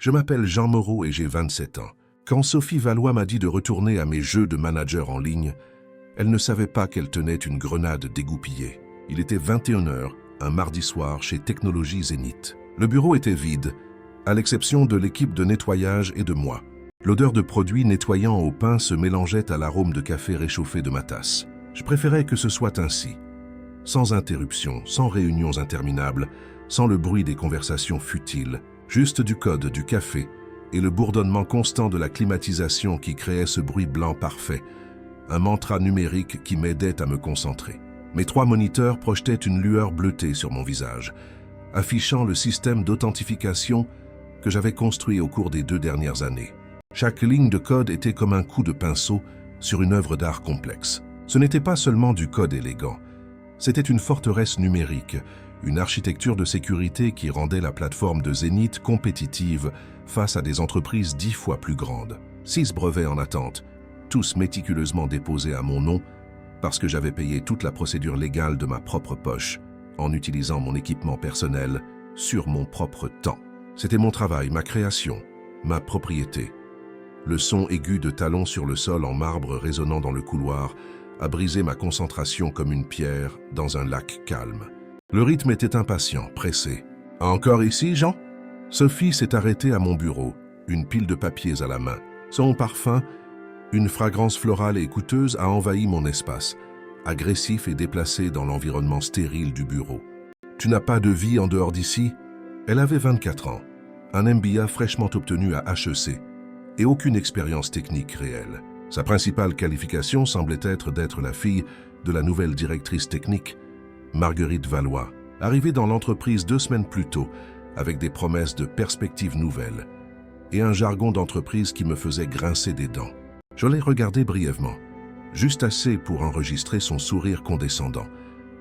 Je m'appelle Jean Moreau et j'ai 27 ans. Quand Sophie Valois m'a dit de retourner à mes jeux de manager en ligne, elle ne savait pas qu'elle tenait une grenade dégoupillée. Il était 21 h, un mardi soir, chez Technologies Zénith. Le bureau était vide, à l'exception de l'équipe de nettoyage et de moi. L'odeur de produits nettoyants au pain se mélangeait à l'arôme de café réchauffé de ma tasse. Je préférais que ce soit ainsi. Sans interruption, sans réunions interminables, sans le bruit des conversations futiles, juste du code, du café et le bourdonnement constant de la climatisation qui créait ce bruit blanc parfait, un mantra numérique qui m'aidait à me concentrer. Mes 3 moniteurs projetaient une lueur bleutée sur mon visage, affichant le système d'authentification que j'avais construit au cours des 2 dernières années. Chaque ligne de code était comme un coup de pinceau sur une œuvre d'art complexe. Ce n'était pas seulement du code élégant, c'était une forteresse numérique, une architecture de sécurité qui rendait la plateforme de Zénith compétitive face à des entreprises 10 fois plus grandes. 6 brevets en attente, tous méticuleusement déposés à mon nom parce que j'avais payé toute la procédure légale de ma propre poche en utilisant mon équipement personnel sur mon propre temps. C'était mon travail, ma création, ma propriété. Le son aigu de talons sur le sol en marbre résonnant dans le couloir a brisé ma concentration comme une pierre dans un lac calme. Le rythme était impatient, pressé. « Encore ici, Jean ?» Sophie s'est arrêtée à mon bureau, une pile de papiers à la main. Son parfum, une fragrance florale et coûteuse, a envahi mon espace, agressif et déplacé dans l'environnement stérile du bureau. « Tu n'as pas de vie en dehors d'ici ?» Elle avait 24 ans, un MBA fraîchement obtenu à HEC et aucune expérience technique réelle. Sa principale qualification semblait être d'être la fille de la nouvelle directrice technique, Marguerite Valois, arrivée dans l'entreprise 2 semaines plus tôt, avec des promesses de perspectives nouvelles et un jargon d'entreprise qui me faisait grincer des dents. Je l'ai regardée brièvement, juste assez pour enregistrer son sourire condescendant,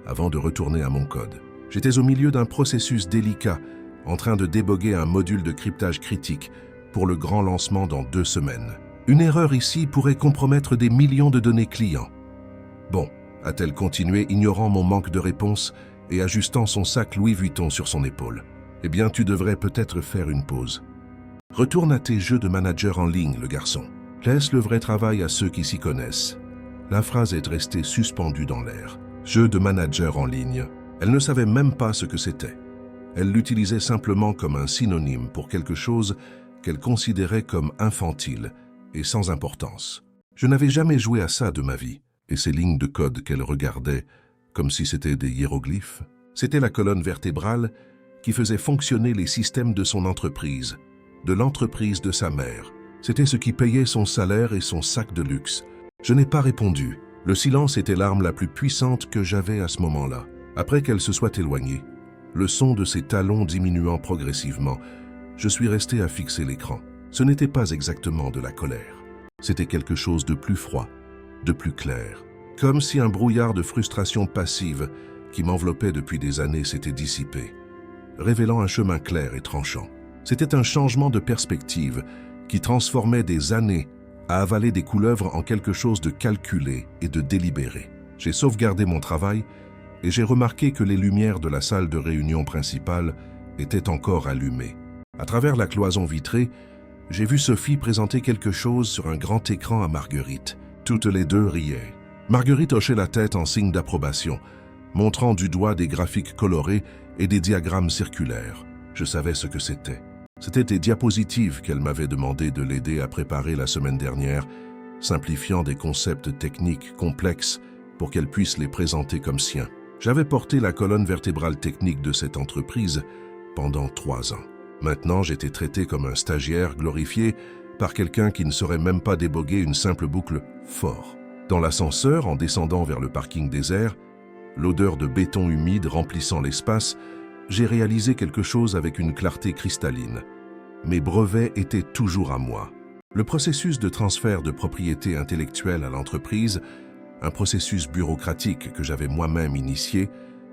avant de retourner à mon code. J'étais au milieu d'un processus délicat, en train de déboguer un module de cryptage critique pour le grand lancement dans 2 semaines. Une erreur ici pourrait compromettre des millions de données clients. Bon, a-t-elle continué, ignorant mon manque de réponse et ajustant son sac Louis Vuitton sur son épaule. Eh bien, tu devrais peut-être faire une pause. Retourne à tes jeux de manager en ligne, le garçon. Laisse le vrai travail à ceux qui s'y connaissent. La phrase est restée suspendue dans l'air. Jeu de manager en ligne. Elle ne savait même pas ce que c'était. Elle l'utilisait simplement comme un synonyme pour quelque chose qu'elle considérait comme infantile et sans importance. Je n'avais jamais joué à ça de ma vie, et ces lignes de code qu'elle regardait comme si c'était des hiéroglyphes, c'était la colonne vertébrale qui faisait fonctionner les systèmes de son entreprise, de l'entreprise de sa mère. C'était ce qui payait son salaire et son sac de luxe. Je n'ai pas répondu. Le silence était l'arme la plus puissante que j'avais à ce moment-là. Après qu'elle se soit éloignée, le son de ses talons diminuant progressivement, je suis resté à fixer l'écran. Ce n'était pas exactement de la colère. C'était quelque chose de plus froid, de plus clair. Comme si un brouillard de frustration passive qui m'enveloppait depuis des années s'était dissipé, révélant un chemin clair et tranchant. C'était un changement de perspective qui transformait des années à avaler des couleuvres en quelque chose de calculé et de délibéré. J'ai sauvegardé mon travail et j'ai remarqué que les lumières de la salle de réunion principale étaient encore allumées. À travers la cloison vitrée, j'ai vu Sophie présenter quelque chose sur un grand écran à Marguerite. Toutes les deux riaient. Marguerite hochait la tête en signe d'approbation, montrant du doigt des graphiques colorés et des diagrammes circulaires. Je savais ce que c'était. C'était des diapositives qu'elle m'avait demandé de l'aider à préparer la semaine dernière, simplifiant des concepts techniques complexes pour qu'elle puisse les présenter comme siens. J'avais porté la colonne vertébrale technique de cette entreprise pendant 3 ans. Maintenant, j'étais traité comme un stagiaire glorifié par quelqu'un qui ne saurait même pas déboguer une simple boucle fort. Dans l'ascenseur, en descendant vers le parking désert, l'odeur de béton humide remplissant l'espace, j'ai réalisé quelque chose avec une clarté cristalline. Mes brevets étaient toujours à moi. Le processus de transfert de propriété intellectuelle à l'entreprise, un processus bureaucratique que j'avais moi-même initié,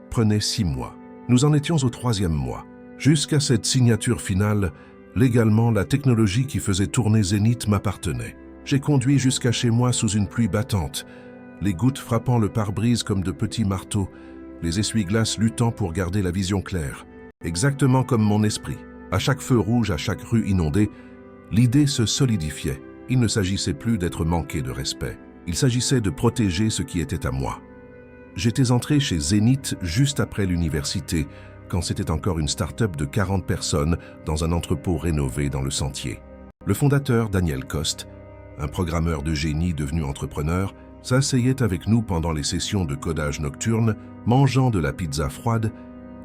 prenait 6 mois. Nous en étions au 3e mois. Jusqu'à cette signature finale, légalement, la technologie qui faisait tourner Zénith m'appartenait. J'ai conduit jusqu'à chez moi sous une pluie battante, les gouttes frappant le pare-brise comme de petits marteaux, les essuie-glaces luttant pour garder la vision claire. Exactement comme mon esprit. À chaque feu rouge, à chaque rue inondée, l'idée se solidifiait. Il ne s'agissait plus d'être manqué de respect. Il s'agissait de protéger ce qui était à moi. J'étais entré chez Zénith juste après l'université, quand c'était encore une start-up de 40 personnes dans un entrepôt rénové dans le Sentier. Le fondateur, Daniel Coste, un programmeur de génie devenu entrepreneur, s'asseyait avec nous pendant les sessions de codage nocturne, mangeant de la pizza froide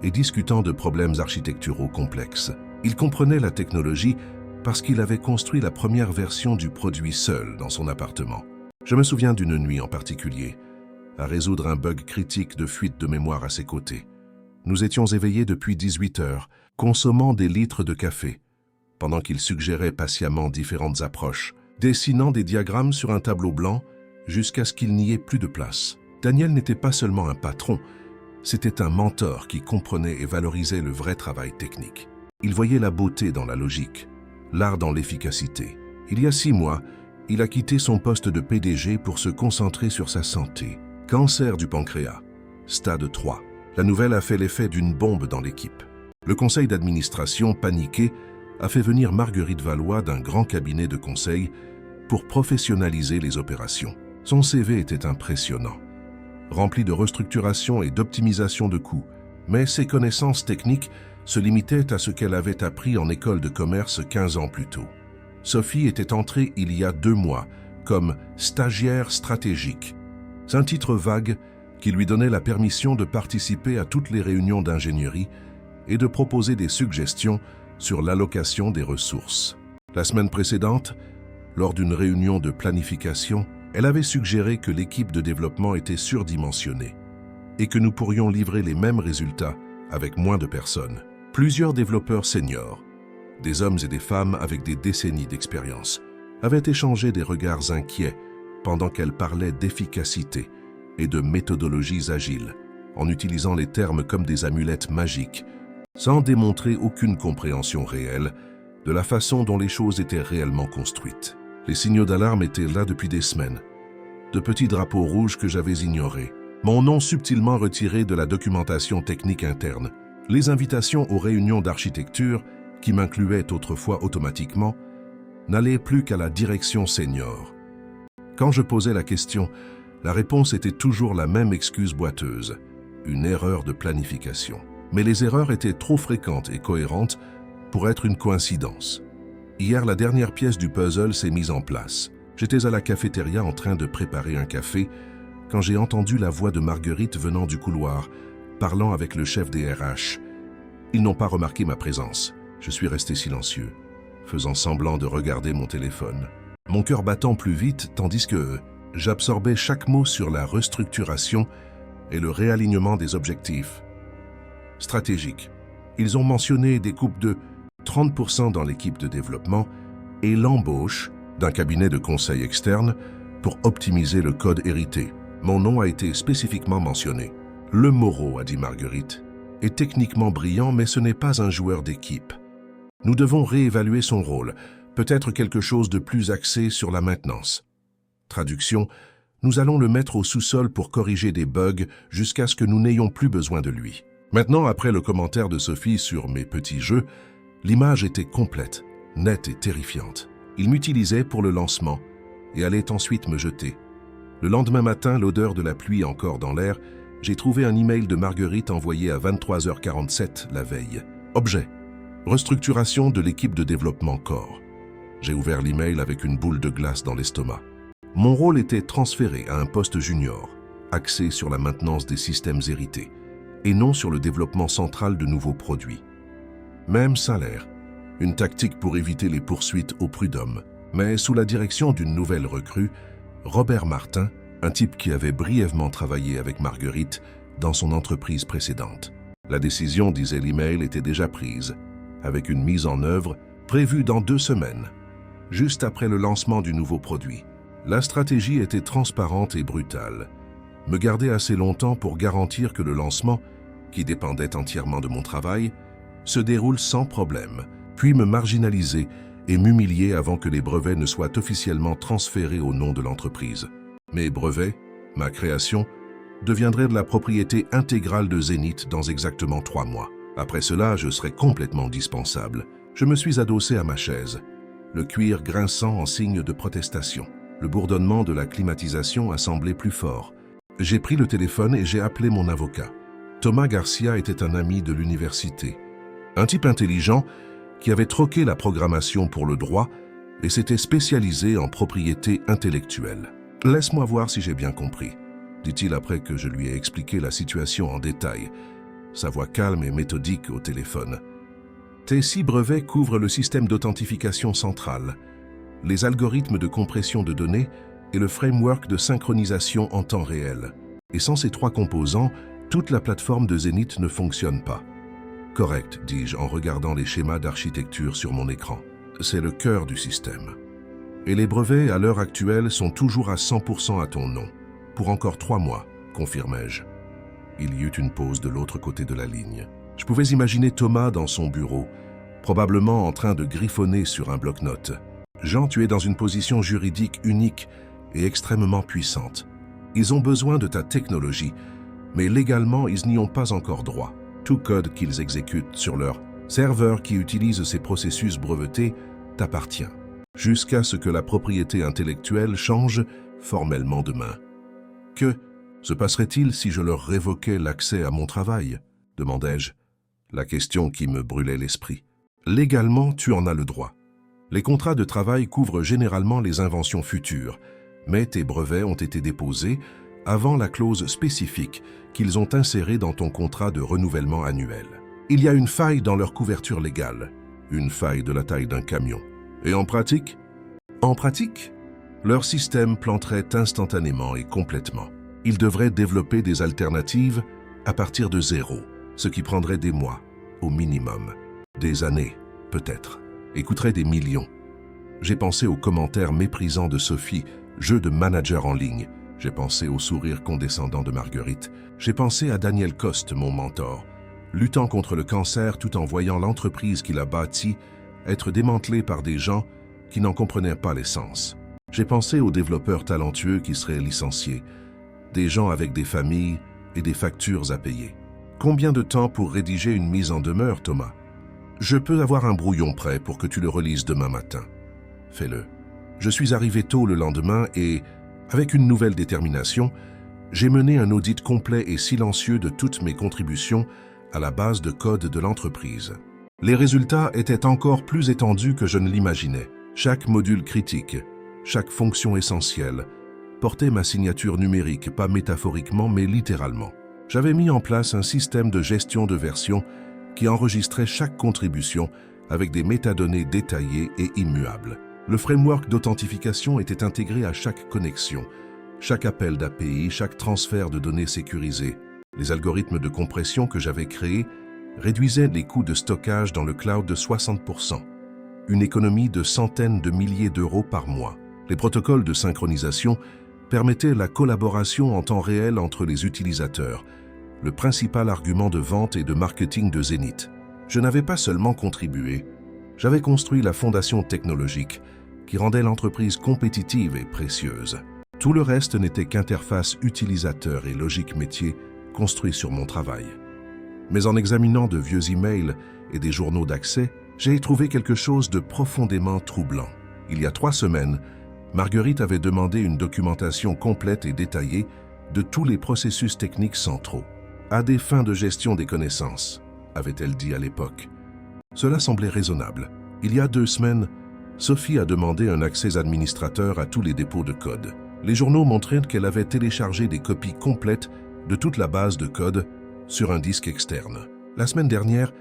et discutant de problèmes architecturaux complexes. Il comprenait la technologie parce qu'il avait construit la première version du produit seul dans son appartement. Je me souviens d'une nuit en particulier, à résoudre un bug critique de fuite de mémoire à ses côtés. Nous étions éveillés depuis 18 heures, consommant des litres de café, pendant qu'il suggérait patiemment différentes approches, dessinant des diagrammes sur un tableau blanc jusqu'à ce qu'il n'y ait plus de place. Daniel n'était pas seulement un patron, c'était un mentor qui comprenait et valorisait le vrai travail technique. Il voyait la beauté dans la logique, l'art dans l'efficacité. Il y a 6 mois, il a quitté son poste de PDG pour se concentrer sur sa santé. Cancer du pancréas, stade 3. La nouvelle a fait l'effet d'une bombe dans l'équipe. Le conseil d'administration, paniqué, a fait venir Marguerite Valois d'un grand cabinet de conseil pour professionnaliser les opérations. Son CV était impressionnant, rempli de restructuration et d'optimisation de coûts, mais ses connaissances techniques se limitaient à ce qu'elle avait appris en école de commerce 15 ans plus tôt. Sophie était entrée il y a 2 mois comme stagiaire stratégique. C'est un titre vague qui lui donnait la permission de participer à toutes les réunions d'ingénierie et de proposer des suggestions sur l'allocation des ressources. La semaine précédente, lors d'une réunion de planification, elle avait suggéré que l'équipe de développement était surdimensionnée et que nous pourrions livrer les mêmes résultats avec moins de personnes. Plusieurs développeurs seniors, des hommes et des femmes avec des décennies d'expérience, avaient échangé des regards inquiets pendant qu'elle parlait d'efficacité et de méthodologies agiles, en utilisant les termes comme des amulettes magiques, sans démontrer aucune compréhension réelle de la façon dont les choses étaient réellement construites. Les signaux d'alarme étaient là depuis des semaines, de petits drapeaux rouges que j'avais ignorés, mon nom subtilement retiré de la documentation technique interne, les invitations aux réunions d'architecture, qui m'incluaient autrefois automatiquement, n'allaient plus qu'à la direction senior. Quand je posais la question, la réponse était toujours la même excuse boiteuse, une erreur de planification. Mais les erreurs étaient trop fréquentes et cohérentes pour être une coïncidence. Hier, la dernière pièce du puzzle s'est mise en place. J'étais à la cafétéria en train de préparer un café quand j'ai entendu la voix de Marguerite venant du couloir, parlant avec le chef des RH. Ils n'ont pas remarqué ma présence. Je suis resté silencieux, faisant semblant de regarder mon téléphone. Mon cœur battant plus vite tandis que j'absorbais chaque mot sur la restructuration et le réalignement des objectifs stratégiques. Ils ont mentionné des coupes de 30% dans l'équipe de développement et l'embauche d'un cabinet de conseil externe pour optimiser le code hérité. Mon nom a été spécifiquement mentionné. Le Moreau, a dit Marguerite, est techniquement brillant, mais ce n'est pas un joueur d'équipe. Nous devons réévaluer son rôle, peut-être quelque chose de plus axé sur la maintenance. Traduction, nous allons le mettre au sous-sol pour corriger des bugs jusqu'à ce que nous n'ayons plus besoin de lui. Maintenant, après le commentaire de Sophie sur mes petits jeux, l'image était complète, nette et terrifiante. Il m'utilisait pour le lancement et allait ensuite me jeter. Le lendemain matin, l'odeur de la pluie encore dans l'air, j'ai trouvé un email de Marguerite envoyé à 23h47 la veille. Objet: restructuration de l'équipe de développement Core. J'ai ouvert l'email avec une boule de glace dans l'estomac. Mon rôle était transféré à un poste junior, axé sur la maintenance des systèmes hérités, et non sur le développement central de nouveaux produits. Même salaire, une tactique pour éviter les poursuites au prud'homme, mais sous la direction d'une nouvelle recrue, Robert Martin, un type qui avait brièvement travaillé avec Marguerite dans son entreprise précédente. La décision, disait l'email, était déjà prise, avec une mise en œuvre prévue dans 2 semaines, juste après le lancement du nouveau produit. La stratégie était transparente et brutale. Me garder assez longtemps pour garantir que le lancement, qui dépendait entièrement de mon travail, se déroule sans problème, puis me marginaliser et m'humilier avant que les brevets ne soient officiellement transférés au nom de l'entreprise. Mes brevets, ma création, deviendraient de la propriété intégrale de Zénith dans exactement 3 mois. Après cela, je serais complètement dispensable Je me suis adossé à ma chaise, le cuir grinçant en signe de protestation. Le bourdonnement de la climatisation a semblé plus fort. J'ai pris le téléphone et j'ai appelé mon avocat. Thomas Garcia était un ami de l'université. Un type intelligent qui avait troqué la programmation pour le droit et s'était spécialisé en propriété intellectuelle. « Laisse-moi voir si j'ai bien compris », dit-il après que je lui ai expliqué la situation en détail, sa voix calme et méthodique au téléphone. « Tes 6 brevets couvrent le système d'authentification central, les algorithmes de compression de données et le framework de synchronisation en temps réel. Et sans ces 3 composants, toute la plateforme de Zenith ne fonctionne pas. » « Correct, dis-je en regardant les schémas d'architecture sur mon écran. C'est le cœur du système. Et les brevets, à l'heure actuelle, sont toujours à 100% à ton nom. Pour encore 3 mois, confirmai-je. Il y eut une pause de l'autre côté de la ligne. Je pouvais imaginer Thomas dans son bureau, probablement en train de griffonner sur un bloc-notes. « Jean, tu es dans une position juridique unique et extrêmement puissante. Ils ont besoin de ta technologie, mais légalement, ils n'y ont pas encore droit. Tout code qu'ils exécutent sur leur serveur qui utilise ces processus brevetés t'appartient, jusqu'à ce que la propriété intellectuelle change formellement demain. » « Que se passerait-il si je leur révoquais l'accès à mon travail ?» demandai-je, la question qui me brûlait l'esprit. « Légalement, tu en as le droit. Les contrats de travail couvrent généralement les inventions futures, mais tes brevets ont été déposés avant la clause spécifique qu'ils ont insérée dans ton contrat de renouvellement annuel. Il y a une faille dans leur couverture légale, une faille de la taille d'un camion. Et en pratique ? En pratique, leur système planterait instantanément et complètement. Ils devraient développer des alternatives à partir de 0, ce qui prendrait des mois, au minimum. Des années, peut-être, et coûterait des millions. J'ai pensé aux commentaires méprisants de Sophie, jeu de manager en ligne. J'ai pensé au sourire condescendant de Marguerite. J'ai pensé à Daniel Coste, mon mentor, luttant contre le cancer tout en voyant l'entreprise qu'il a bâtie être démantelée par des gens qui n'en comprenaient pas l'essence. J'ai pensé aux développeurs talentueux qui seraient licenciés, des gens avec des familles et des factures à payer. Combien de temps pour rédiger une mise en demeure, Thomas? Je peux avoir un brouillon prêt pour que tu le relises demain matin. Fais-le. Je suis arrivé tôt le lendemain et, avec une nouvelle détermination, j'ai mené un audit complet et silencieux de toutes mes contributions à la base de code de l'entreprise. Les résultats étaient encore plus étendus que je ne l'imaginais. Chaque module critique, chaque fonction essentielle, portait ma signature numérique, pas métaphoriquement mais littéralement. J'avais mis en place un système de gestion de version qui enregistrait chaque contribution avec des métadonnées détaillées et immuables. Le framework d'authentification était intégré à chaque connexion, chaque appel d'API, chaque transfert de données sécurisées. Les algorithmes de compression que j'avais créés réduisaient les coûts de stockage dans le cloud de 60%, une économie de centaines de milliers d'euros par mois. Les protocoles de synchronisation permettaient la collaboration en temps réel entre les utilisateurs, le principal argument de vente et de marketing de Zenith. Je n'avais pas seulement contribué, j'avais construit la fondation technologique qui rendait l'entreprise compétitive et précieuse. Tout le reste n'était qu'interface utilisateur et logique métier construit sur mon travail. Mais en examinant de vieux emails et des journaux d'accès, j'ai trouvé quelque chose de profondément troublant. Il y a 3 semaines, Marguerite avait demandé une documentation complète et détaillée de tous les processus techniques centraux, à des fins de gestion des connaissances, avait-elle dit à l'époque. Cela semblait raisonnable. Il y a 2 semaines, Sophie a demandé un accès administrateur à tous les dépôts de code. Les journaux montraient qu'elle avait téléchargé des copies complètes de toute la base de code sur un disque externe. La semaine dernière,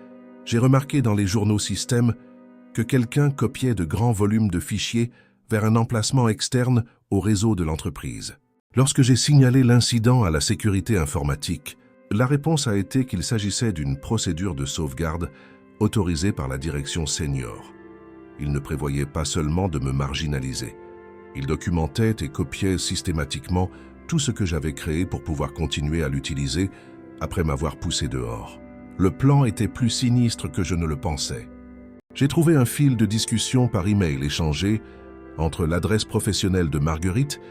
j'ai remarqué dans les journaux système que quelqu'un copiait de grands volumes de fichiers vers un emplacement externe au réseau de l'entreprise. Lorsque j'ai signalé l'incident à la sécurité informatique, la réponse a été qu'il s'agissait d'une procédure de sauvegarde autorisée par la direction senior. Il ne prévoyait pas seulement de me marginaliser. Il documentait et copiait systématiquement tout ce que j'avais créé pour pouvoir continuer à l'utiliser après m'avoir poussé dehors. Le plan était plus sinistre que je ne le pensais. J'ai trouvé un fil de discussion par email échangé entre l'adresse professionnelle de Marguerite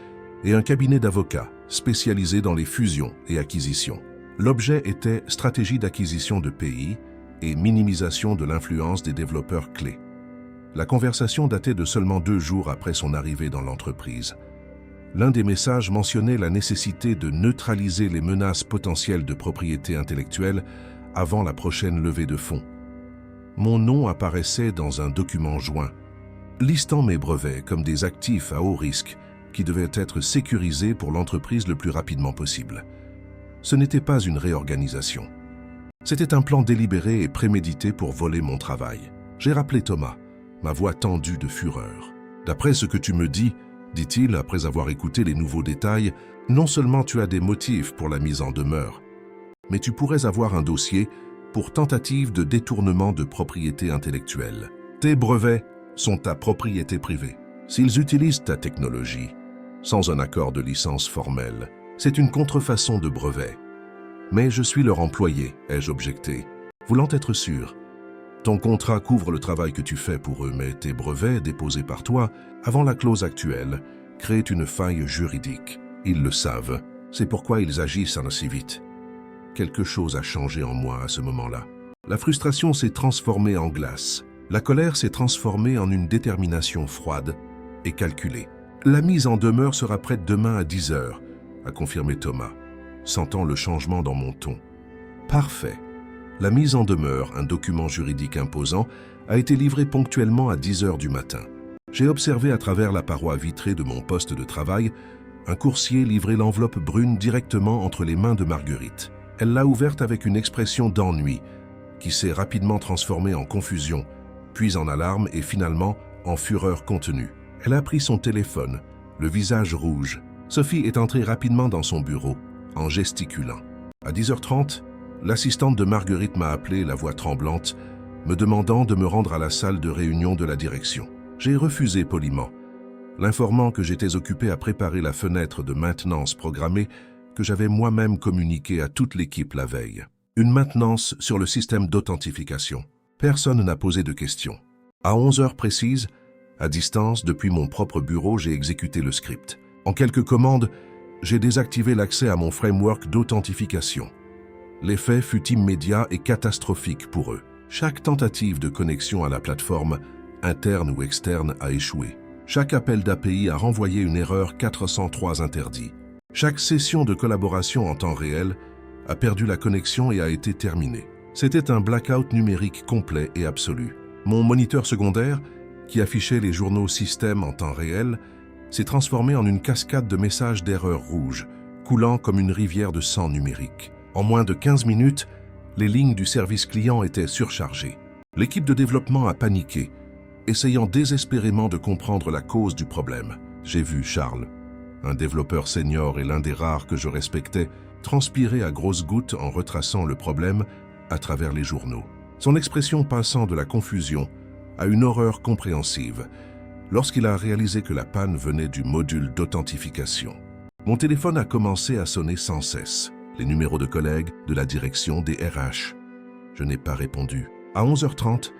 et un cabinet d'avocats spécialisé dans les fusions et acquisitions. L'objet était stratégie d'acquisition de pays, et minimisation de l'influence des développeurs clés. La conversation datait de seulement 2 jours après son arrivée dans l'entreprise. L'un des messages mentionnait la nécessité de neutraliser les menaces potentielles de propriété intellectuelle avant la prochaine levée de fonds. Mon nom apparaissait dans un document joint, listant mes brevets comme des actifs à haut risque qui devaient être sécurisés pour l'entreprise le plus rapidement possible. Ce n'était pas une réorganisation. C'était un plan délibéré et prémédité pour voler mon travail. J'ai rappelé Thomas, ma voix tendue de fureur. « D'après ce que tu me dis, dit-il après avoir écouté les nouveaux détails, non seulement tu as des motifs pour la mise en demeure, mais tu pourrais avoir un dossier pour tentative de détournement de propriété intellectuelle. Tes brevets sont ta propriété privée. S'ils utilisent ta technologie, sans un accord de licence formel, c'est une contrefaçon de brevet. Mais je suis leur employé, ai-je objecté, voulant être sûr. Ton contrat couvre le travail que tu fais pour eux, mais tes brevets déposés par toi, avant la clause actuelle, créent une faille juridique. Ils le savent, c'est pourquoi ils agissent ainsi vite. Quelque chose a changé en moi à ce moment-là. La frustration s'est transformée en glace. La colère s'est transformée en une détermination froide et calculée. La mise en demeure sera prête demain à 10 heures, a confirmé Thomas, sentant le changement dans mon ton. Parfait. La mise en demeure, un document juridique imposant, a été livrée ponctuellement à 10 heures du matin. J'ai observé à travers la paroi vitrée de mon poste de travail un coursier livrer l'enveloppe brune directement entre les mains de Marguerite. Elle l'a ouverte avec une expression d'ennui, qui s'est rapidement transformée en confusion, puis en alarme et finalement en fureur contenue. Elle a pris son téléphone, le visage rouge. Sophie est entrée rapidement dans son bureau, en gesticulant. À 10h30, l'assistante de Marguerite m'a appelé, la voix tremblante, me demandant de me rendre à la salle de réunion de la direction. J'ai refusé poliment, l'informant que j'étais occupé à préparer la fenêtre de maintenance programmée que j'avais moi-même communiquée à toute l'équipe la veille. Une maintenance sur le système d'authentification. Personne n'a posé de questions. À 11 heures précises, à distance, depuis mon propre bureau, j'ai exécuté le script. En quelques commandes, j'ai désactivé l'accès à mon framework d'authentification. L'effet fut immédiat et catastrophique pour eux. Chaque tentative de connexion à la plateforme, interne ou externe, a échoué. Chaque appel d'API a renvoyé une erreur 403 interdit. Chaque session de collaboration en temps réel a perdu la connexion et a été terminée. C'était un blackout numérique complet et absolu. Mon moniteur secondaire, qui affichait les journaux système en temps réel, s'est transformé en une cascade de messages d'erreurs rouges, coulant comme une rivière de sang numérique. En moins de 15 minutes, les lignes du service client étaient surchargées. L'équipe de développement a paniqué, essayant désespérément de comprendre la cause du problème. J'ai vu Charles, un développeur senior et l'un des rares que je respectais, transpirer à grosses gouttes en retraçant le problème à travers les journaux. Son expression passant de la confusion à une horreur compréhensive lorsqu'il a réalisé que la panne venait du module d'authentification. Mon téléphone a commencé à sonner sans cesse. Les numéros de collègues, de la direction, des RH. Je n'ai pas répondu. À 11h30,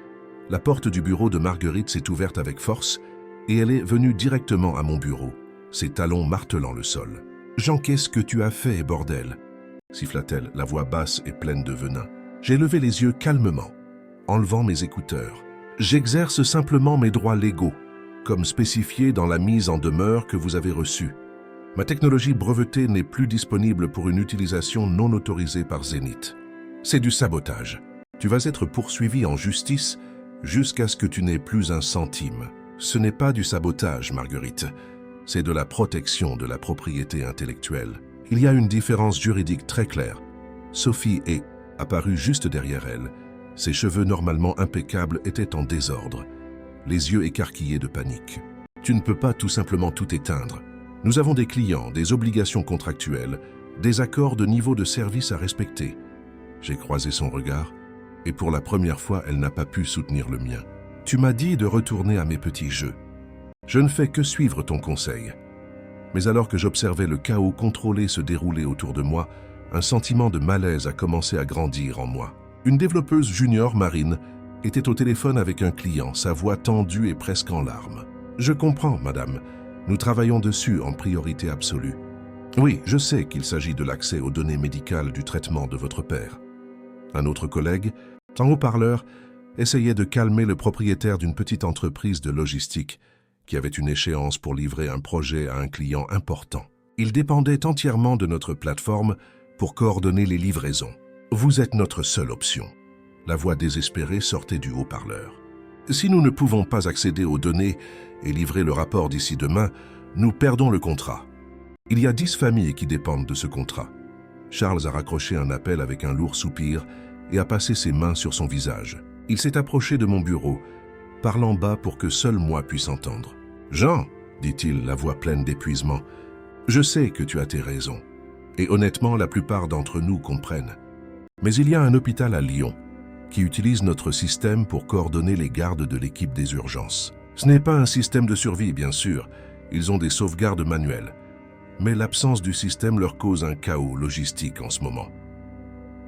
la porte du bureau de Marguerite s'est ouverte avec force et elle est venue directement à mon bureau, ses talons martelant le sol. « Jean, qu'est-ce que tu as fait, bordel ?» siffla-t-elle, la voix basse et pleine de venin. J'ai levé les yeux calmement, enlevant mes écouteurs. « J'exerce simplement mes droits légaux, comme spécifié dans la mise en demeure que vous avez reçue. Ma technologie brevetée n'est plus disponible pour une utilisation non autorisée par Zenith. C'est du sabotage. Tu vas être poursuivi en justice jusqu'à ce que tu n'aies plus un centime. Ce n'est pas du sabotage, Marguerite. C'est de la protection de la propriété intellectuelle. Il y a une différence juridique très claire. Sophie est apparue juste derrière elle. Ses cheveux normalement impeccables étaient en désordre, les yeux écarquillés de panique. Tu ne peux pas tout simplement tout éteindre. Nous avons des clients, des obligations contractuelles, des accords de niveau de service à respecter. J'ai croisé son regard, et pour la première fois, elle n'a pas pu soutenir le mien. Tu m'as dit de retourner à mes petits jeux. Je ne fais que suivre ton conseil. Mais alors que j'observais le chaos contrôlé se dérouler autour de moi, un sentiment de malaise a commencé à grandir en moi. Une développeuse junior marine était au téléphone avec un client, sa voix tendue et presque en larmes. « Je comprends, madame. Nous travaillons dessus en priorité absolue. Oui, je sais qu'il s'agit de l'accès aux données médicales du traitement de votre père. » Un autre collègue, En haut-parleur, essayait de calmer le propriétaire d'une petite entreprise de logistique qui avait une échéance pour livrer un projet à un client important. Il dépendait entièrement de notre plateforme pour coordonner les livraisons. « Vous êtes notre seule option », la voix désespérée sortait du haut-parleur. « Si nous ne pouvons pas accéder aux données et livrer le rapport d'ici demain, nous perdons le contrat. Il y a 10 familles qui dépendent de ce contrat. » Charles a raccroché un appel avec un lourd soupir et a passé ses mains sur son visage. Il s'est approché de mon bureau, parlant bas pour que seul moi puisse entendre. « Jean, dit-il, la voix pleine d'épuisement, je sais que tu as tes raisons. Et honnêtement, la plupart d'entre nous comprennent. Mais il y a un hôpital à Lyon qui utilise notre système pour coordonner les gardes de l'équipe des urgences. Ce n'est pas un système de survie, bien sûr. Ils ont des sauvegardes manuelles. Mais l'absence du système leur cause un chaos logistique en ce moment.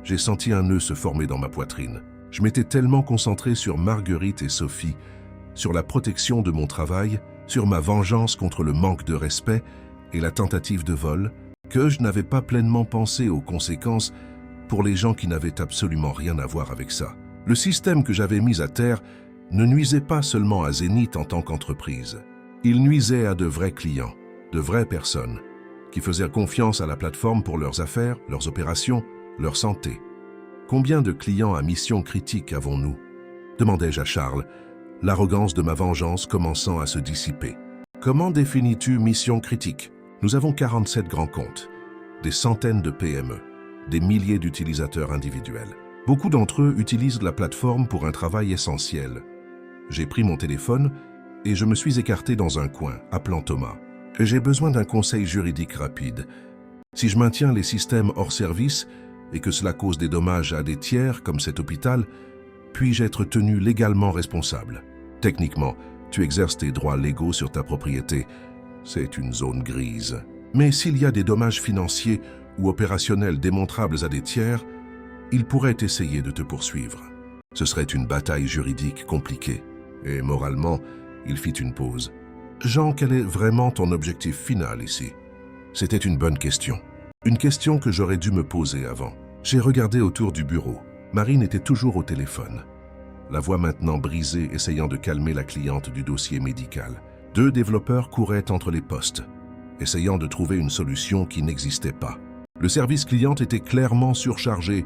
J'ai senti un nœud se former dans ma poitrine. Je m'étais tellement concentré sur Marguerite et Sophie, sur la protection de mon travail, sur ma vengeance contre le manque de respect et la tentative de vol, que je n'avais pas pleinement pensé aux conséquences pour les gens qui n'avaient absolument rien à voir avec ça. Le système que j'avais mis à terre ne nuisait pas seulement à Zénith en tant qu'entreprise. Il nuisait à de vrais clients, de vraies personnes, qui faisaient confiance à la plateforme pour leurs affaires, leurs opérations, leur santé. Combien de clients à mission critique avons-nous ? Demandai-je à Charles, l'arrogance de ma vengeance commençant à se dissiper. Comment définis-tu mission critique ? Nous avons 47 grands comptes, des centaines de PME, des milliers d'utilisateurs individuels. Beaucoup d'entre eux utilisent la plateforme pour un travail essentiel. J'ai pris mon téléphone et je me suis écarté dans un coin, appelant Thomas. J'ai besoin d'un conseil juridique rapide. Si je maintiens les systèmes hors service et que cela cause des dommages à des tiers comme cet hôpital, puis-je être tenu légalement responsable? Techniquement, tu exerces tes droits légaux sur ta propriété. C'est une zone grise. Mais s'il y a des dommages financiers ou opérationnels démontrables à des tiers, ils pourraient essayer de te poursuivre. Ce serait une bataille juridique compliquée. Et moralement, il fit une pause. Jean, quel est vraiment ton objectif final ici? C'était une bonne question. Une question que j'aurais dû me poser avant. J'ai regardé autour du bureau. Marine était toujours au téléphone. La voix maintenant brisée, essayant de calmer la cliente du dossier médical. 2 développeurs couraient entre les postes, essayant de trouver une solution qui n'existait pas. Le service client était clairement surchargé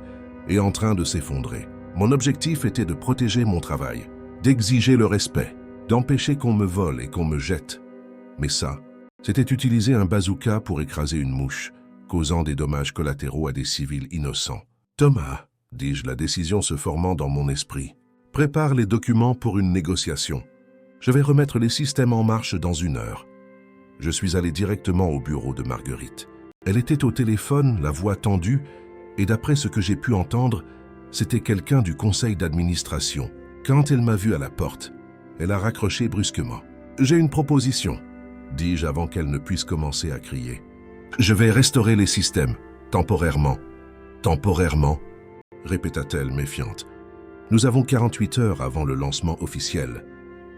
et en train de s'effondrer. Mon objectif était de protéger mon travail, d'exiger le respect, d'empêcher qu'on me vole et qu'on me jette. Mais ça, c'était utiliser un bazooka pour écraser une mouche, causant des dommages collatéraux à des civils innocents. « Thomas, dis-je, la décision se formant dans mon esprit, prépare les documents pour une négociation. Je vais remettre les systèmes en marche dans 1 heure. » Je suis allé directement au bureau de Marguerite. Elle était au téléphone, la voix tendue, et d'après ce que j'ai pu entendre, c'était quelqu'un du conseil d'administration. Quand elle m'a vu à la porte, elle a raccroché brusquement. « J'ai une proposition », dis-je avant qu'elle ne puisse commencer à crier. « Je vais restaurer les systèmes, temporairement. »« Temporairement » répéta-t-elle méfiante. « Nous avons 48 heures avant le lancement officiel.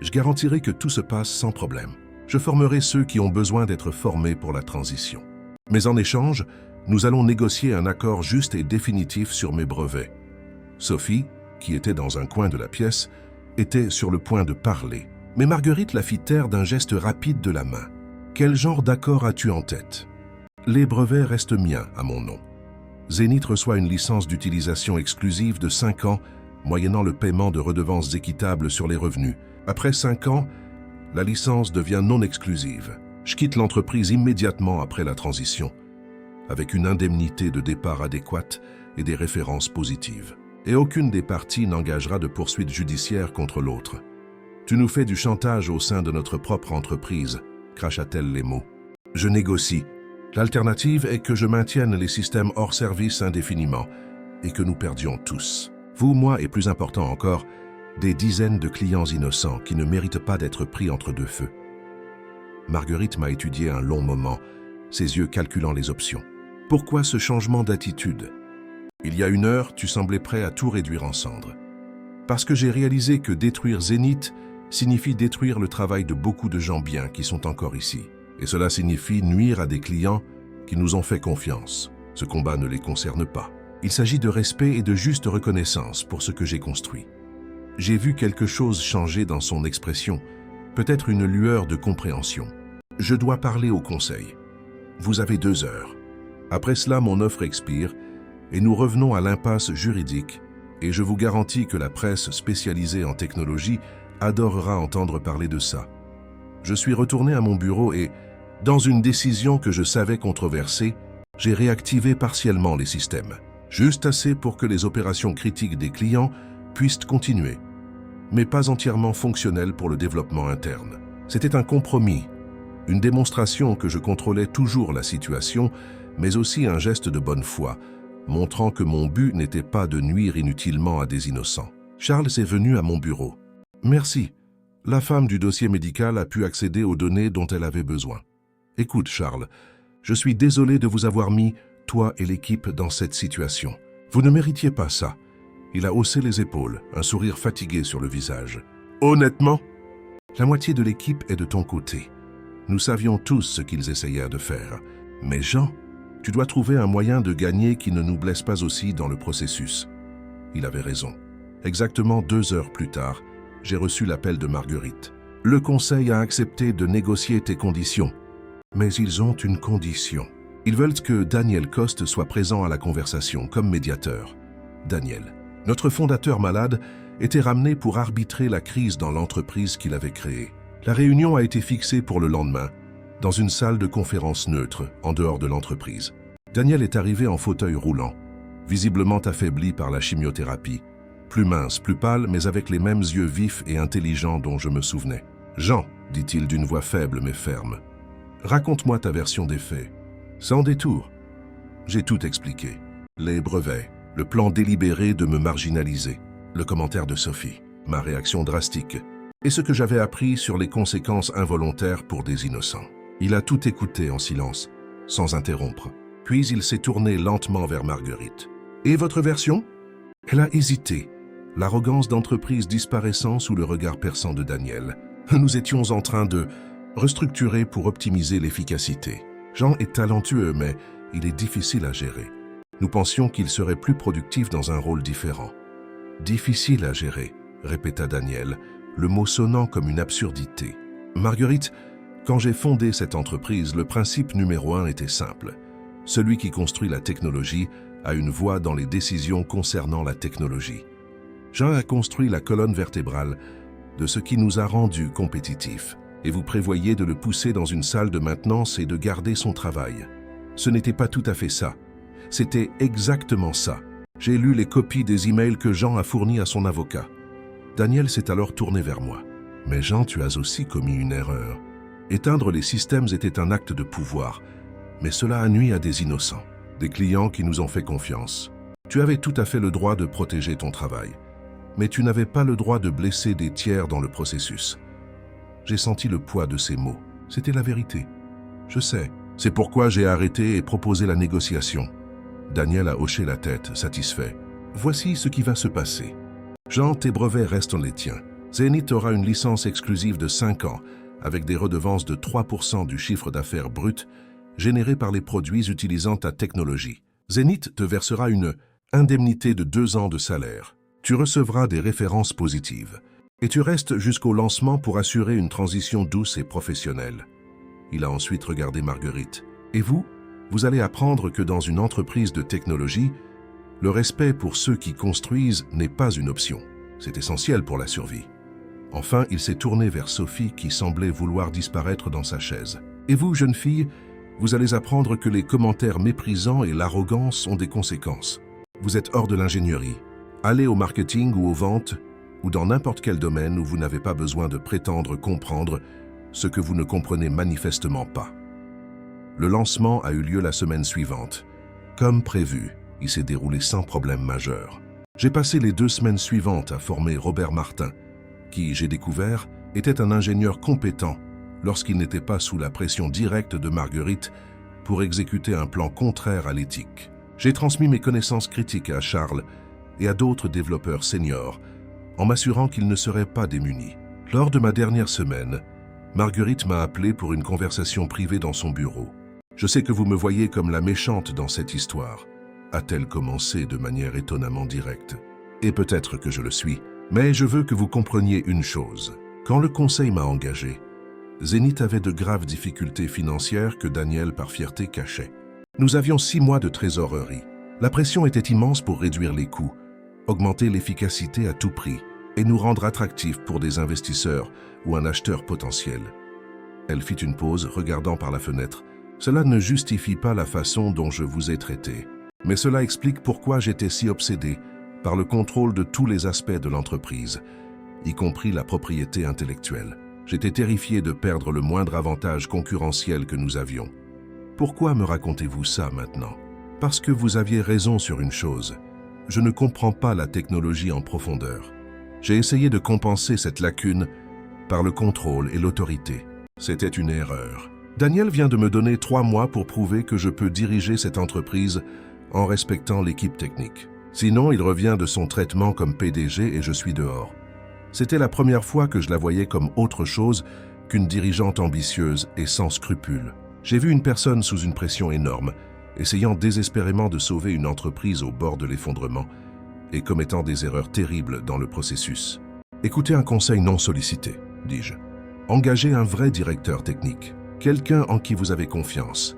Je garantirai que tout se passe sans problème. Je formerai ceux qui ont besoin d'être formés pour la transition. Mais en échange, nous allons négocier un accord juste et définitif sur mes brevets. » Sophie, qui était dans un coin de la pièce, était sur le point de parler. Mais Marguerite la fit taire d'un geste rapide de la main. « Quel genre d'accord as-tu en tête ? » Les brevets restent miens à mon nom. Zénith reçoit une licence d'utilisation exclusive de 5 ans, moyennant le paiement de redevances équitables sur les revenus. Après 5 ans, la licence devient non exclusive. Je quitte l'entreprise immédiatement après la transition, avec une indemnité de départ adéquate et des références positives. Et aucune des parties n'engagera de poursuite judiciaire contre l'autre. Tu nous fais du chantage au sein de notre propre entreprise, cracha-t-elle les mots. Je négocie. L'alternative est que je maintienne les systèmes hors service indéfiniment et que nous perdions tous. Vous, moi et plus important encore, des dizaines de clients innocents qui ne méritent pas d'être pris entre 2 feux. Marguerite m'a étudié un long moment, ses yeux calculant les options. Pourquoi ce changement d'attitude? Il y a 1 heure, tu semblais prêt à tout réduire en cendres. Parce que j'ai réalisé que détruire Zénith signifie détruire le travail de beaucoup de gens bien qui sont encore ici. Et cela signifie nuire à des clients qui nous ont fait confiance. Ce combat ne les concerne pas. Il s'agit de respect et de juste reconnaissance pour ce que j'ai construit. J'ai vu quelque chose changer dans son expression, peut-être une lueur de compréhension. Je dois parler au conseil. Vous avez 2 heures. Après cela, mon offre expire et nous revenons à l'impasse juridique et je vous garantis que la presse spécialisée en technologie adorera entendre parler de ça. Je suis retourné à mon bureau et, dans une décision que je savais controversée, j'ai réactivé partiellement les systèmes, juste assez pour que les opérations critiques des clients puissent continuer, mais pas entièrement fonctionnelles pour le développement interne. C'était un compromis, une démonstration que je contrôlais toujours la situation, mais aussi un geste de bonne foi, montrant que mon but n'était pas de nuire inutilement à des innocents. Charles est venu à mon bureau. « Merci. La femme du dossier médical a pu accéder aux données dont elle avait besoin. Écoute, Charles, je suis désolé de vous avoir mis, toi et l'équipe, dans cette situation. Vous ne méritiez pas ça. » Il a haussé les épaules, un sourire fatigué sur le visage. « Honnêtement, la moitié de l'équipe est de ton côté. Nous savions tous ce qu'ils essayèrent de faire. Mais Jean, tu dois trouver un moyen de gagner qui ne nous blesse pas aussi dans le processus. » Il avait raison. Exactement 2 heures plus tard, j'ai reçu l'appel de Marguerite. « Le conseil a accepté de négocier tes conditions. Mais ils ont une condition. Ils veulent que Daniel Coste soit présent à la conversation comme médiateur. » Daniel, notre fondateur malade, était ramené pour arbitrer la crise dans l'entreprise qu'il avait créée. La réunion a été fixée pour le lendemain, dans une salle de conférence neutre, en dehors de l'entreprise. Daniel est arrivé en fauteuil roulant, visiblement affaibli par la chimiothérapie, plus mince, plus pâle, mais avec les mêmes yeux vifs et intelligents dont je me souvenais. « Jean, dit-il d'une voix faible mais ferme, raconte-moi ta version des faits. Sans détour. » J'ai tout expliqué. Les brevets, le plan délibéré de me marginaliser, le commentaire de Sophie, ma réaction drastique, et ce que j'avais appris sur les conséquences involontaires pour des innocents. Il a tout écouté en silence, sans interrompre. Puis il s'est tourné lentement vers Marguerite. « Et votre version ?» Elle a hésité, l'arrogance d'entreprise disparaissant sous le regard perçant de Daniel. Nous étions en train de restructurer pour optimiser l'efficacité. Jean est talentueux, mais il est difficile à gérer. Nous pensions qu'il serait plus productif dans un rôle différent. « Difficile à gérer », répéta Daniel, le mot sonnant comme une absurdité. « Marguerite, quand j'ai fondé cette entreprise, le principe numéro 1 était simple. Celui qui construit la technologie a une voix dans les décisions concernant la technologie. Jean a construit la colonne vertébrale de ce qui nous a rendus compétitifs, et vous prévoyez de le pousser dans une salle de maintenance et de garder son travail. Ce n'était pas tout à fait ça. C'était exactement ça. J'ai lu les copies des emails que Jean a fournis à son avocat. » Daniel s'est alors tourné vers moi. « Mais Jean, tu as aussi commis une erreur. Éteindre les systèmes était un acte de pouvoir, mais cela a nui à des innocents, des clients qui nous ont fait confiance. Tu avais tout à fait le droit de protéger ton travail, mais tu n'avais pas le droit de blesser des tiers dans le processus. » J'ai senti le poids de ces mots. C'était la vérité. Je sais. C'est pourquoi j'ai arrêté et proposé la négociation. Daniel a hoché la tête, satisfait. Voici ce qui va se passer. Jean, tes brevets restent les tiens. Zenith aura une licence exclusive de 5 ans, avec des redevances de 3% du chiffre d'affaires brut généré par les produits utilisant ta technologie. Zenith te versera une indemnité de 2 ans de salaire. Tu recevras des références positives. Et tu restes jusqu'au lancement pour assurer une transition douce et professionnelle. Il a ensuite regardé Marguerite. Et vous, vous allez apprendre que dans une entreprise de technologie, le respect pour ceux qui construisent n'est pas une option. C'est essentiel pour la survie. Enfin, il s'est tourné vers Sophie qui semblait vouloir disparaître dans sa chaise. Et vous, jeune fille, vous allez apprendre que les commentaires méprisants et l'arrogance ont des conséquences. Vous êtes hors de l'ingénierie. Allez au marketing ou aux ventes, ou dans n'importe quel domaine où vous n'avez pas besoin de prétendre comprendre ce que vous ne comprenez manifestement pas. Le lancement a eu lieu la semaine suivante. Comme prévu, il s'est déroulé sans problème majeur. J'ai passé les 2 semaines suivantes à former Robert Martin, qui, j'ai découvert, était un ingénieur compétent lorsqu'il n'était pas sous la pression directe de Marguerite pour exécuter un plan contraire à l'éthique. J'ai transmis mes connaissances critiques à Charles et à d'autres développeurs seniors, en m'assurant qu'ils ne seraient pas démunis. Lors de ma dernière semaine, Marguerite m'a appelé pour une conversation privée dans son bureau. « Je sais que vous me voyez comme la méchante dans cette histoire. a-t-elle commencé de manière étonnamment directe. Et peut-être que je le suis, mais je veux que vous compreniez une chose. Quand le conseil m'a engagé, Zénith avait de graves difficultés financières que Daniel, par fierté, cachait. Nous avions 6 mois de trésorerie. La pression était immense pour réduire les coûts, augmenter l'efficacité à tout prix et nous rendre attractifs pour des investisseurs ou un acheteur potentiel. Elle fit une pause, regardant par la fenêtre. Cela ne justifie pas la façon dont je vous ai traité, mais cela explique pourquoi j'étais si obsédé par le contrôle de tous les aspects de l'entreprise, y compris la propriété intellectuelle. J'étais terrifié de perdre le moindre avantage concurrentiel que nous avions. Pourquoi me racontez-vous ça maintenant? Parce que vous aviez raison sur une chose. Je ne comprends pas la technologie en profondeur. J'ai essayé de compenser cette lacune par le contrôle et l'autorité. C'était une erreur. Daniel vient de me donner 3 mois pour prouver que je peux diriger cette entreprise en respectant l'équipe technique. Sinon, il revient de son traitement comme PDG et je suis dehors. C'était la première fois que je la voyais comme autre chose qu'une dirigeante ambitieuse et sans scrupules. J'ai vu une personne sous une pression énorme, essayant désespérément de sauver une entreprise au bord de l'effondrement et commettant des erreurs terribles dans le processus. Écoutez un conseil non sollicité, dis-je. Engagez un vrai directeur technique, quelqu'un en qui vous avez confiance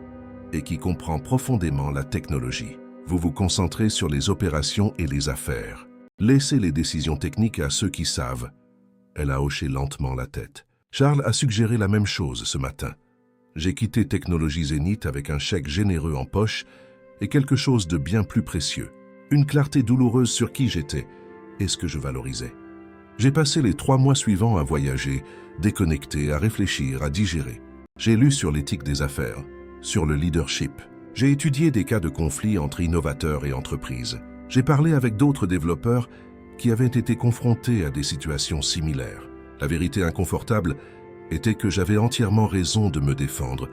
et qui comprend profondément la technologie. Vous vous concentrez sur les opérations et les affaires. Laissez les décisions techniques à ceux qui savent. Elle a hoché lentement la tête. Charles a suggéré la même chose ce matin. J'ai quitté Technologie Zénith avec un chèque généreux en poche et quelque chose de bien plus précieux. Une clarté douloureuse sur qui j'étais et ce que je valorisais. J'ai passé les 3 mois suivants à voyager, déconnecté, à réfléchir, à digérer. J'ai lu sur l'éthique des affaires, sur le leadership. J'ai étudié des cas de conflit entre innovateurs et entreprises. J'ai parlé avec d'autres développeurs qui avaient été confrontés à des situations similaires. La vérité inconfortable était que j'avais entièrement raison de me défendre,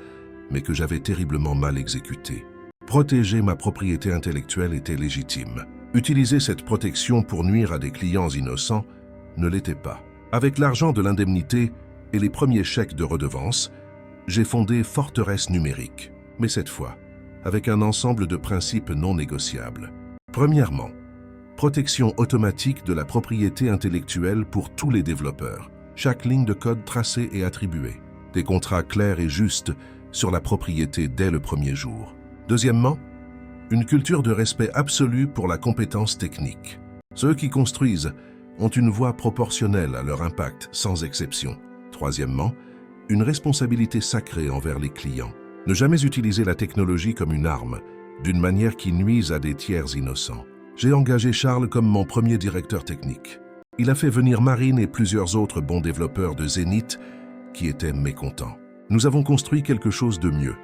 mais que j'avais terriblement mal exécuté. Protéger ma propriété intellectuelle était légitime. Utiliser cette protection pour nuire à des clients innocents ne l'était pas. Avec l'argent de l'indemnité et les premiers chèques de redevance, j'ai fondé Forteresse Numérique, mais cette fois, avec un ensemble de principes non négociables. Premièrement, protection automatique de la propriété intellectuelle pour tous les développeurs. Chaque ligne de code tracée et attribuée. Des contrats clairs et justes sur la propriété dès le premier jour. Deuxièmement, une culture de respect absolu pour la compétence technique. Ceux qui construisent ont une voix proportionnelle à leur impact, sans exception. Troisièmement, une responsabilité sacrée envers les clients. Ne jamais utiliser la technologie comme une arme, d'une manière qui nuise à des tiers innocents. J'ai engagé Charles comme mon premier directeur technique. Il a fait venir Marine et plusieurs autres bons développeurs de Zénith qui étaient mécontents. Nous avons construit quelque chose de mieux.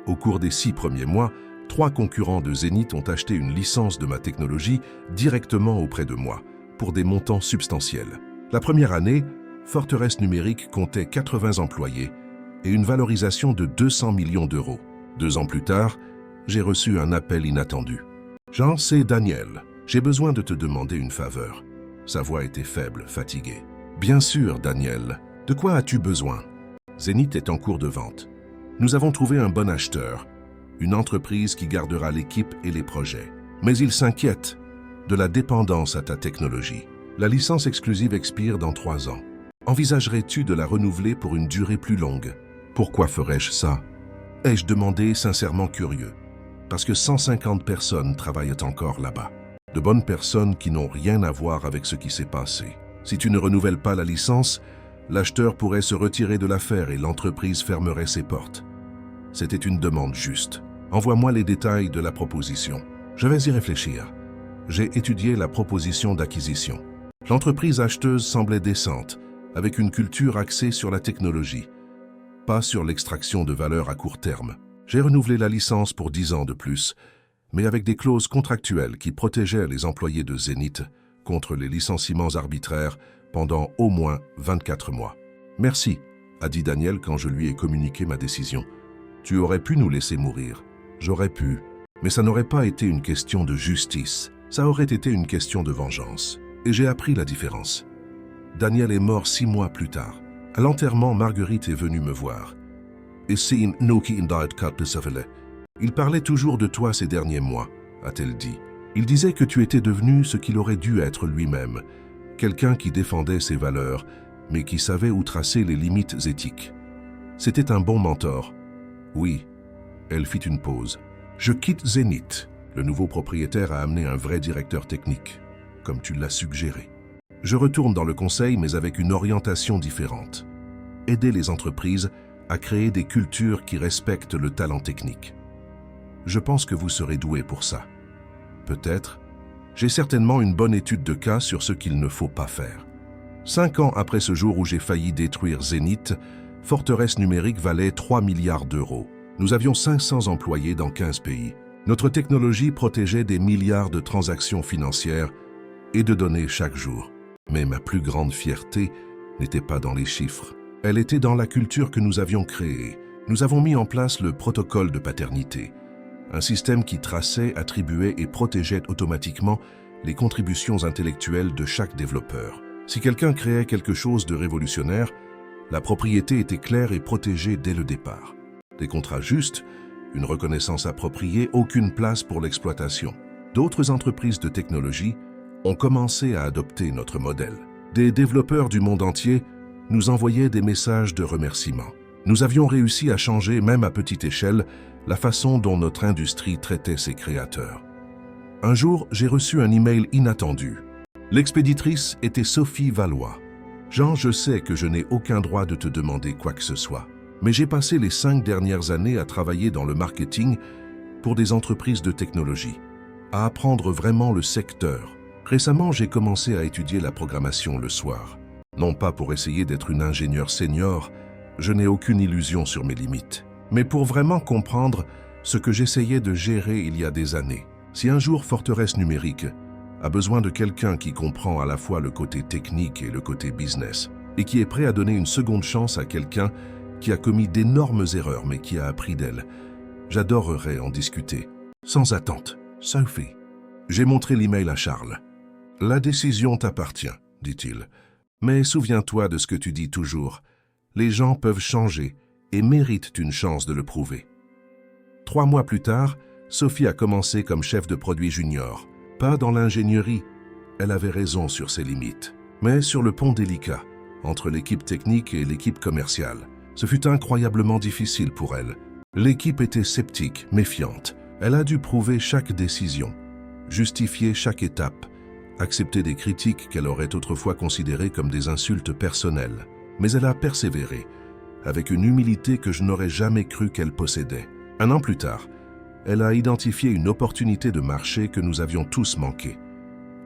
Au cours des 6 premiers mois, 3 concurrents de Zénith ont acheté une licence de ma technologie directement auprès de moi, pour des montants substantiels. La première année, Forteresse Numérique comptait 80 employés et une valorisation de 200 millions d'euros. 2 ans plus tard, j'ai reçu un appel inattendu. « Jean, c'est Daniel. J'ai besoin de te demander une faveur. » Sa voix était faible, fatiguée. « Bien sûr, Daniel. De quoi as-tu besoin ?» Zénith est en cours de vente. Nous avons trouvé un bon acheteur, une entreprise qui gardera l'équipe et les projets. Mais il s'inquiète de la dépendance à ta technologie. La licence exclusive expire dans 3 ans. Envisagerais-tu de la renouveler pour une durée plus longue? Pourquoi ferais-je ça? Ai-je demandé, sincèrement curieux. Parce que 150 personnes travaillent encore là-bas. De bonnes personnes qui n'ont rien à voir avec ce qui s'est passé. Si tu ne renouvelles pas la licence, l'acheteur pourrait se retirer de l'affaire et l'entreprise fermerait ses portes. C'était une demande juste. Envoie-moi les détails de la proposition. Je vais y réfléchir. J'ai étudié la proposition d'acquisition. L'entreprise acheteuse semblait décente, avec une culture axée sur la technologie, pas sur l'extraction de valeur à court terme. J'ai renouvelé la licence pour 10 ans de plus, mais avec des clauses contractuelles qui protégeaient les employés de Zénith contre les licenciements arbitraires pendant au moins 24 mois. « Merci », a dit Daniel quand je lui ai communiqué ma décision. « Tu aurais pu nous laisser mourir. » J'aurais pu, mais ça n'aurait pas été une question de justice. Ça aurait été une question de vengeance. Et j'ai appris la différence. Daniel est mort 6 mois plus tard. À l'enterrement, Marguerite est venue me voir. Il parlait toujours de toi ces derniers mois. a-t-elle dit. Il disait que tu étais devenu ce qu'il aurait dû être lui-même, quelqu'un qui défendait ses valeurs, mais qui savait où tracer les limites éthiques. C'était un bon mentor. Oui, elle fit une pause. Je quitte Zénith. Le nouveau propriétaire a amené un vrai directeur technique, comme tu l'as suggéré. Je retourne dans le conseil, mais avec une orientation différente. Aider les entreprises à créer des cultures qui respectent le talent technique. Je pense que vous serez doué pour ça. Peut-être. J'ai certainement une bonne étude de cas sur ce qu'il ne faut pas faire. 5 ans après ce jour où j'ai failli détruire Zénith, Forteresse Numérique valait 3 milliards d'euros. Nous avions 500 employés dans 15 pays. Notre technologie protégeait des milliards de transactions financières et de données chaque jour. Mais ma plus grande fierté n'était pas dans les chiffres. Elle était dans la culture que nous avions créée. Nous avons mis en place le protocole de paternité, un système qui traçait, attribuait et protégeait automatiquement les contributions intellectuelles de chaque développeur. Si quelqu'un créait quelque chose de révolutionnaire, la propriété était claire et protégée dès le départ. Des contrats justes, une reconnaissance appropriée, aucune place pour l'exploitation. D'autres entreprises de technologie ont commencé à adopter notre modèle. Des développeurs du monde entier nous envoyaient des messages de remerciement. Nous avions réussi à changer, même à petite échelle, la façon dont notre industrie traitait ses créateurs. Un jour, j'ai reçu un email inattendu. L'expéditrice était Sophie Valois. Jean, je sais que je n'ai aucun droit de te demander quoi que ce soit, mais j'ai passé les 5 dernières années à travailler dans le marketing pour des entreprises de technologie, à apprendre vraiment le secteur. Récemment, j'ai commencé à étudier la programmation le soir. Non pas pour essayer d'être une ingénieure senior, je n'ai aucune illusion sur mes limites, mais pour vraiment comprendre ce que j'essayais de gérer il y a des années. Si un jour Forteresse Numérique a besoin de quelqu'un qui comprend à la fois le côté technique et le côté business, et qui est prêt à donner une seconde chance à quelqu'un qui a commis d'énormes erreurs mais qui a appris d'elles, j'adorerais en discuter. Sans attente, Sophie. J'ai montré l'email à Charles. La décision t'appartient, dit-il. Mais souviens-toi de ce que tu dis toujours. Les gens peuvent changer et méritent une chance de le prouver. 3 mois plus tard, Sophie a commencé comme chef de produit junior. Pas dans l'ingénierie, elle avait raison sur ses limites, mais sur le pont délicat, entre l'équipe technique et l'équipe commerciale. Ce fut incroyablement difficile pour elle. L'équipe était sceptique, méfiante. Elle a dû prouver chaque décision, justifier chaque étape, accepter des critiques qu'elle aurait autrefois considérées comme des insultes personnelles. Mais elle a persévéré, avec une humilité que je n'aurais jamais cru qu'elle possédait. 1 an plus tard, elle a identifié une opportunité de marché que nous avions tous manqué.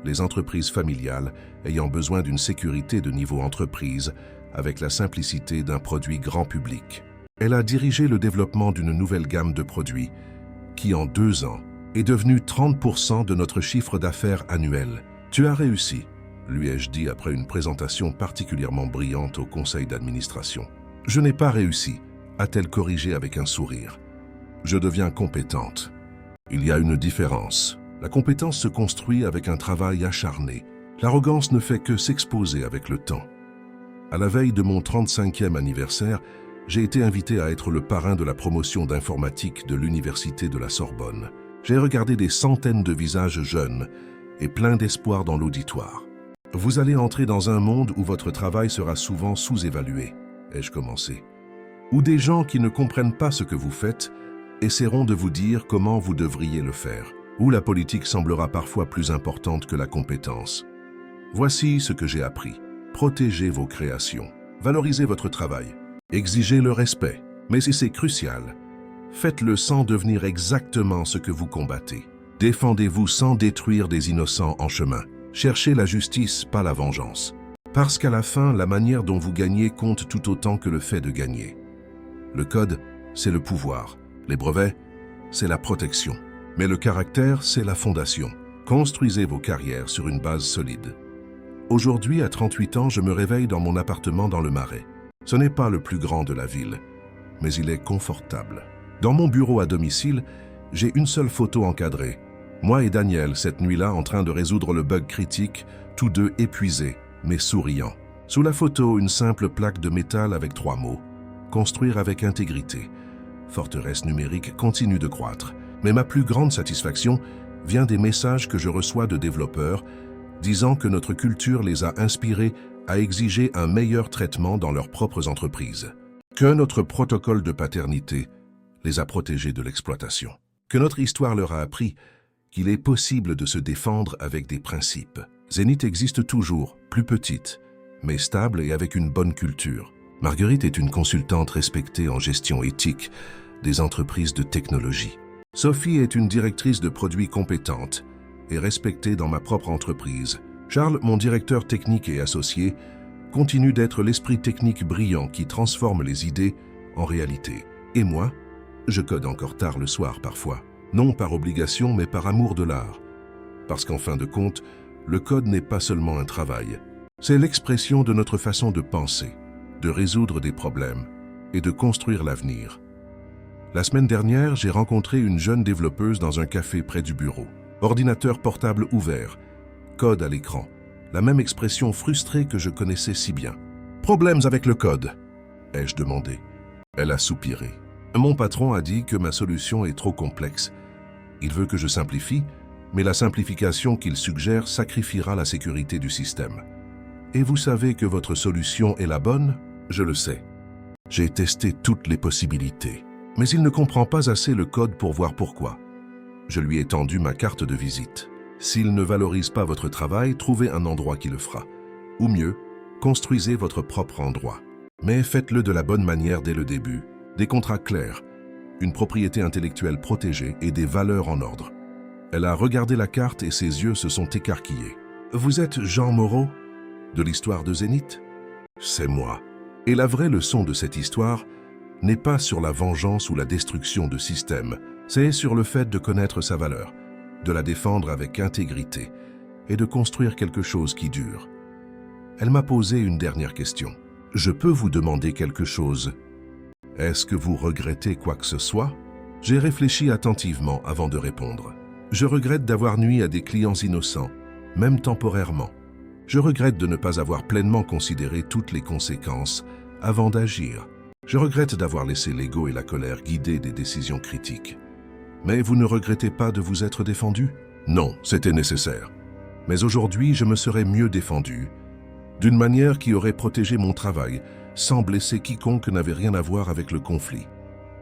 Les entreprises familiales ayant besoin d'une sécurité de niveau entreprise avec la simplicité d'un produit grand public. Elle a dirigé le développement d'une nouvelle gamme de produits qui, en 2 ans, est devenue 30% de notre chiffre d'affaires annuel. Tu as réussi, lui ai-je dit après une présentation particulièrement brillante au conseil d'administration. Je n'ai pas réussi, a-t-elle corrigé avec un sourire. Je deviens compétente. Il y a une différence. La compétence se construit avec un travail acharné. L'arrogance ne fait que s'exposer avec le temps. À la veille de mon 35e anniversaire, j'ai été invité à être le parrain de la promotion d'informatique de l'Université de la Sorbonne. J'ai regardé des centaines de visages jeunes et plein d'espoir dans l'auditoire. Vous allez entrer dans un monde où votre travail sera souvent sous-évalué, ai-je commencé. Où des gens qui ne comprennent pas ce que vous faites essaieront de vous dire comment vous devriez le faire, où la politique semblera parfois plus importante que la compétence. Voici ce que j'ai appris. Protégez vos créations, valorisez votre travail, exigez le respect, mais si c'est crucial, faites-le sans devenir exactement ce que vous combattez. Défendez-vous sans détruire des innocents en chemin. Cherchez la justice, pas la vengeance. Parce qu'à la fin, la manière dont vous gagnez compte tout autant que le fait de gagner. Le code, c'est le pouvoir. Les brevets, c'est la protection. Mais le caractère, c'est la fondation. Construisez vos carrières sur une base solide. Aujourd'hui, à 38 ans, je me réveille dans mon appartement dans le Marais. Ce n'est pas le plus grand de la ville, mais il est confortable. Dans mon bureau à domicile, j'ai une seule photo encadrée. Moi et Daniel, cette nuit-là, en train de résoudre le bug critique, tous deux épuisés, mais souriants. Sous la photo, une simple plaque de métal avec 3 mots. Construire avec intégrité. Forteresse Numérique continue de croître. Mais ma plus grande satisfaction vient des messages que je reçois de développeurs disant que notre culture les a inspirés à exiger un meilleur traitement dans leurs propres entreprises, que notre protocole de paternité les a protégés de l'exploitation, que notre histoire leur a appris qu'il est possible de se défendre avec des principes. Zenith existe toujours, plus petite, mais stable et avec une bonne culture. Marguerite est une consultante respectée en gestion éthique des entreprises de technologie. Sophie est une directrice de produits compétente et respectée dans ma propre entreprise. Charles, mon directeur technique et associé, continue d'être l'esprit technique brillant qui transforme les idées en réalité. Et moi, je code encore tard le soir parfois. Non par obligation, mais par amour de l'art. Parce qu'en fin de compte, le code n'est pas seulement un travail. C'est l'expression de notre façon de penser, de résoudre des problèmes et de construire l'avenir. La semaine dernière, j'ai rencontré une jeune développeuse dans un café près du bureau. Ordinateur portable ouvert, code à l'écran, la même expression frustrée que je connaissais si bien. « Problèmes avec le code ?» ai-je demandé. Elle a soupiré. Mon patron a dit que ma solution est trop complexe. Il veut que je simplifie, mais la simplification qu'il suggère sacrifiera la sécurité du système. Et vous savez que votre solution est la bonne? Je le sais. J'ai testé toutes les possibilités. Mais il ne comprend pas assez le code pour voir pourquoi. Je lui ai tendu ma carte de visite. S'il ne valorise pas votre travail, trouvez un endroit qui le fera. Ou mieux, construisez votre propre endroit. Mais faites-le de la bonne manière dès le début. Des contrats clairs, une propriété intellectuelle protégée et des valeurs en ordre. Elle a regardé la carte et ses yeux se sont écarquillés. « Vous êtes Jean Moreau, de l'histoire de Zenith ?» C'est moi. Et la vraie leçon de cette histoire n'est pas sur la vengeance ou la destruction de systèmes, c'est sur le fait de connaître sa valeur, de la défendre avec intégrité et de construire quelque chose qui dure. Elle m'a posé une dernière question. « Je peux vous demander quelque chose ? Est-ce que vous regrettez quoi que ce soit ?» J'ai réfléchi attentivement avant de répondre. Je regrette d'avoir nui à des clients innocents, même temporairement. Je regrette de ne pas avoir pleinement considéré toutes les conséquences avant d'agir. Je regrette d'avoir laissé l'ego et la colère guider des décisions critiques. Mais vous ne regrettez pas de vous être défendu? Non, c'était nécessaire. Mais aujourd'hui, je me serais mieux défendu, d'une manière qui aurait protégé mon travail, sans blesser quiconque n'avait rien à voir avec le conflit.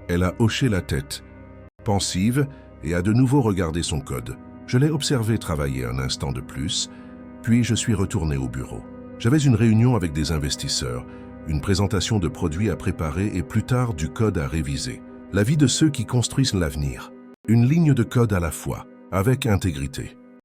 Elle a hoché la tête, pensive, et a de nouveau regardé son code. Je l'ai observé travailler un instant de plus, puis je suis retourné au bureau. J'avais une réunion avec des investisseurs, une présentation de produits à préparer et plus tard du code à réviser. La vie de ceux qui construisent l'avenir. Une ligne de code à la fois, avec intégrité.